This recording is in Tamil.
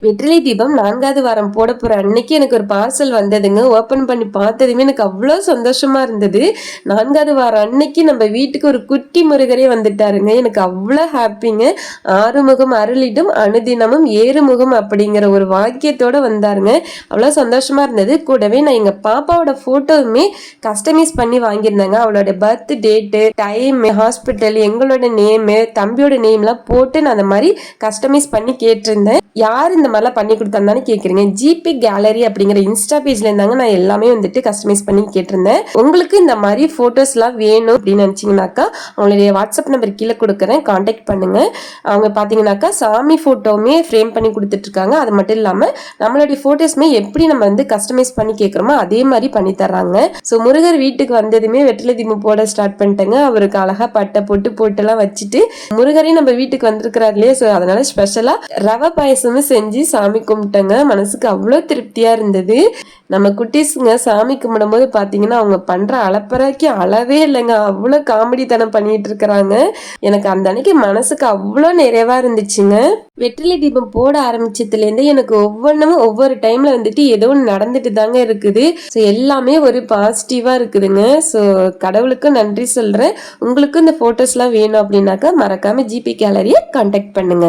வெற்றிலை தீபம் 4வது வாரம் போட போற அன்னைக்கு எனக்கு ஒரு பார்சல் வந்ததுங்க. ஓப்பன் பண்ணி பார்த்ததுமே எனக்கு அவ்வளோ சந்தோஷமா இருந்தது. 4வது வாரம் அன்னைக்கு நம்ம வீட்டுக்கு ஒரு குட்டி முருகரே வந்துட்டாருங்க. எனக்கு அவ்வளோ ஹாப்பிங்க. ஆறுமுகம் அருளிடும் அனுதினமும் ஏறுமுகம் அப்படிங்கிற ஒரு வாக்கியத்தோட வந்தாருங்க. அவ்வளோ சந்தோஷமா இருந்தது. கூடவே நான் எங்க பாப்பாவோட போட்டோவுமே கஸ்டமைஸ் பண்ணி வாங்கியிருந்தேங்க. அவளோட பர்த் டேட்டு, டைம், ஹாஸ்பிட்டல், எங்களோட நேமு, தம்பியோட நேம்லாம் போட்டு நான் அந்த மாதிரி கஸ்டமைஸ் பண்ணி கேட்டிருந்தேன். யார் இந்த மாதிரிலாம் பண்ணி கொடுத்தான்னு கேட்குறீங்க. ஜிபி கேலரி அப்படிங்கிற இன்ஸ்டா பேஜ்ல இருந்தாங்க நான் எல்லாமே வந்துட்டு கஸ்டமைஸ் பண்ணி கேட்டிருந்தேன். உங்களுக்கு இந்த மாதிரி போட்டோஸ்லாம் வேணும் அப்படின்னு நினச்சிங்கனாக்கா அவங்களுடைய வாட்ஸ்அப் நம்பர் கீழே கொடுக்குறேன், கான்டாக்ட் பண்ணுங்க. அவங்க பார்த்தீங்கன்னாக்கா சாமி ஃபோட்டோவுமே ஃப்ரேம் பண்ணி கொடுத்துட்ருக்காங்க. அது மட்டும் இல்லாமல் நம்மளுடைய ஃபோட்டோஸ்மே எப்படி நம்ம வந்து கஸ்டமைஸ் பண்ணி கேட்குறோமோ அதே மாதிரி பண்ணி தர்றாங்க. ஸோ முருகர் வீட்டுக்கு வந்ததுமே வெற்றிலை தீபம் போட ஸ்டார்ட் பண்ணிட்டேங்க. அவருக்கு அழகா பட்டை போட்டுலாம் வச்சுட்டு முருகரையும் நம்ம வீட்டுக்கு வந்திருக்கிறாரு இல்லையா, ஸோ அதனால ஸ்பெஷலாக ரவை பாயசமும் செஞ்சு சாமி கும்பிட்டேங்க. மனசுக்கு அவ்வளோ திருப்தியா இருந்தது. நம்ம குட்டீஸுங்க சாமி கும்பிடும் போது பாத்தீங்கன்னா அவங்க பண்ற அலப்பறைக்கு அளவே இல்லைங்க. அவ்வளோ காமெடித்தனம் பண்ணிட்டு இருக்கிறாங்க. எனக்கு அந்த அன்னைக்கு மனசுக்கு அவ்வளோ நிறைவா இருந்துச்சுங்க. வெற்றிலை தீபம் போட ஆரம்பிச்சதுலேருந்து எனக்கு ஒவ்வொன்றும் ஒவ்வொரு டைம்ல வந்துட்டு ஏதோ ஒன்று நடந்துட்டு தாங்க இருக்குது. ஸோ எல்லாமே ஒரு பாசிட்டிவா இருக்குதுங்க. ஸோ கடவுளுக்கு நன்றி சொல்றேன். உங்களுக்கு இந்த போட்டோஸ்லாம் வேணும் அப்படின்னாக்கா மறக்காம ஜிபி கேலரியை கான்டாக்ட் பண்ணுங்க.